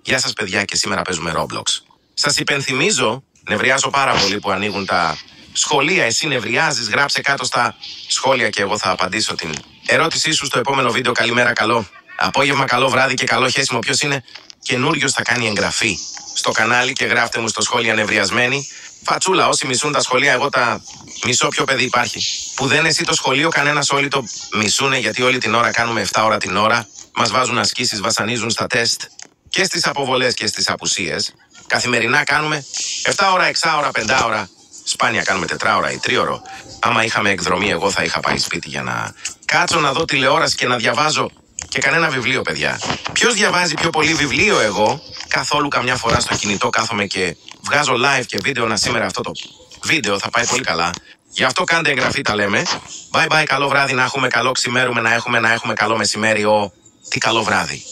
Γεια σας παιδιά, και σήμερα παίζουμε Roblox. Σας υπενθυμίζω, νευριάζω πάρα πολύ που ανοίγουν τα σχολεία. Εσύ νευριάζεις, γράψε κάτω στα σχόλια και εγώ θα απαντήσω την ερώτησή σου στο επόμενο βίντεο. Καλημέρα, καλό απόγευμα, καλό βράδυ και καλό χέσιμο. Ποιος είναι καινούριος θα κάνει εγγραφή στο κανάλι και γράφτε μου στο σχόλια νευριασμένοι. Φατσούλα, όσοι μισούν τα σχολεία, εγώ τα μισώ. Ποιο παιδί υπάρχει που δεν εσύ το σχολείο, κανένας, όλοι το μισούνε, γιατί όλη την ώρα κάνουμε 7 ώρα την ώρα. Μας βάζουν ασκήσεις, βασανίζουν στα τεστ και στις αποβολές και στις απουσίες. Καθημερινά κάνουμε 7 ώρα, 6 ώρα, 5 ώρα. Σπάνια κάνουμε 4 ώρα ή 3 ώρα. Άμα είχαμε εκδρομή, εγώ θα είχα πάει σπίτι για να κάτσω να δω τηλεόραση και να διαβάζω και κανένα βιβλίο, παιδιά. Ποιος διαβάζει πιο πολύ βιβλίο? Εγώ καθόλου. Καμιά φορά στο κινητό κάθομαι και βγάζω live και βίντεο. Σήμερα αυτό το βίντεο θα πάει πολύ καλά. Γι' αυτό κάντε εγγραφή, τα λέμε. Bye bye, καλό βράδυ, να έχουμε, καλό ξημέρωμε, να έχουμε καλό μεσημέρι. Τι καλό βράδυ.